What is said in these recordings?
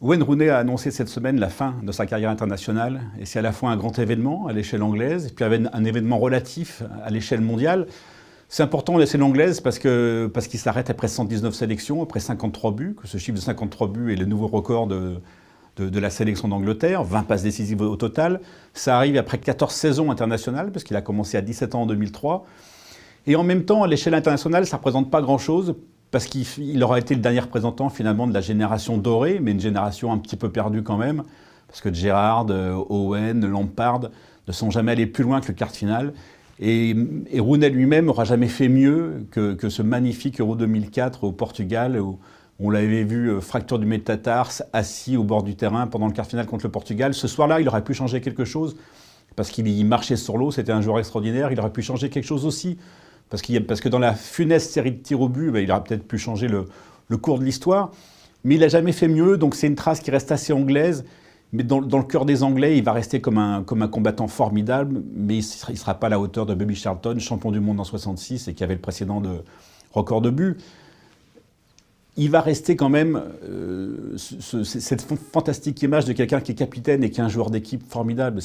Wayne Rooney a annoncé cette semaine la fin de sa carrière internationale, et c'est à la fois un grand événement à l'échelle anglaise, et puis un événement relatif à l'échelle mondiale. C'est important à l'échelle anglaise parce qu'il s'arrête après 119 sélections, après 53 buts, que ce chiffre de 53 buts est le nouveau record de la sélection d'Angleterre, 20 passes décisives au total. Ça arrive après 14 saisons internationales, parce qu'il a commencé à 17 ans en 2003. Et en même temps, à l'échelle internationale, ça ne représente pas grand-chose, parce qu'il aura été le dernier représentant finalement de la génération dorée, mais une génération un petit peu perdue quand même, parce que Gerrard, Owen, Lampard ne sont jamais allés plus loin que le quart de finale. Et Rooney lui-même n'aura jamais fait mieux que ce magnifique Euro 2004 au Portugal, où on l'avait vu fracture du métatarse, assis au bord du terrain pendant le quart de finale contre le Portugal. Ce soir-là, il aurait pu changer quelque chose, parce qu'il marchait sur l'eau, c'était un joueur extraordinaire. Il aurait pu changer quelque chose aussi, parce que dans la funeste série de tirs au but, il aurait peut-être pu changer le cours de l'histoire. Mais il n'a jamais fait mieux, donc c'est une trace qui reste assez anglaise. Mais dans le cœur des Anglais, il va rester comme un combattant formidable, mais il ne sera pas à la hauteur de Bobby Charlton, champion du monde en 66 et qui avait le précédent de record de but. Il va rester quand même cette fantastique image de quelqu'un qui est capitaine et qui est un joueur d'équipe formidable.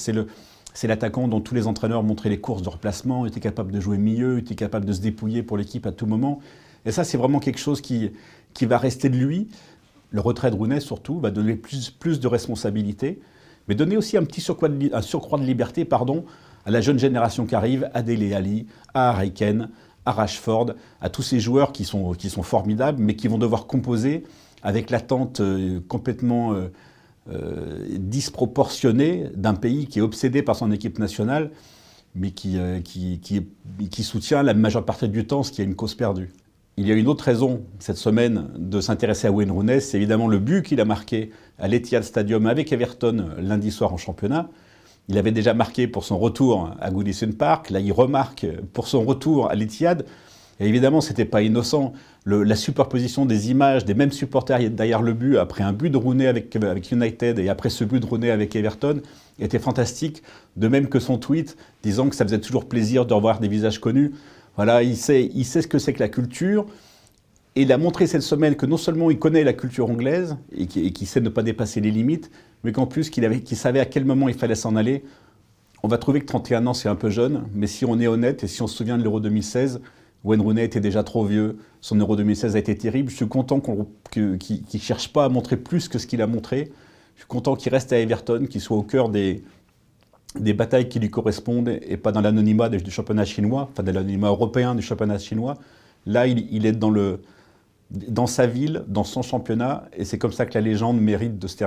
C'est l'attaquant dont tous les entraîneurs montraient les courses de replacement, était capable de jouer milieu, était capable de se dépouiller pour l'équipe à tout moment. Et ça, c'est vraiment quelque chose qui va rester de lui. Le retrait de Rooney, surtout, va donner plus de responsabilités, mais donner aussi un surcroît de liberté à la jeune génération qui arrive, à Dele Alli, à Harry Kane, à Rashford, à tous ces joueurs qui sont formidables, mais qui vont devoir composer avec l'attente complètement disproportionnée d'un pays qui est obsédé par son équipe nationale, mais qui soutient la majeure partie du temps ce qui est une cause perdue. Il y a une autre raison cette semaine de s'intéresser à Wayne Rooney, c'est évidemment le but qu'il a marqué à l'Etihad Stadium avec Everton lundi soir en championnat. Il avait déjà marqué pour son retour à Goodison Park, là il remarque pour son retour à l'Etihad. Et évidemment, ce n'était pas innocent. La superposition des images des mêmes supporters derrière le but, après un but de Rooney avec United et après ce but de Rooney avec Everton, était fantastique. De même que son tweet disant que ça faisait toujours plaisir de revoir des visages connus. Voilà, il sait ce que c'est que la culture, et il a montré cette semaine que non seulement il connaît la culture anglaise, et qu'il sait ne pas dépasser les limites, mais qu'en plus qu'il savait à quel moment il fallait s'en aller. On va trouver que 31 ans c'est un peu jeune, mais si on est honnête, et si on se souvient de l'Euro 2016, Wayne Rooney était déjà trop vieux, son Euro 2016 a été terrible. Je suis content qu'il ne cherche pas à montrer plus que ce qu'il a montré. Je suis content qu'il reste à Everton, qu'il soit au cœur des batailles qui lui correspondent et pas dans l'anonymat du championnat chinois, enfin de l'anonymat européen du championnat chinois. Là, il est dans sa ville, dans son championnat, et c'est comme ça que la légende mérite de se terminer.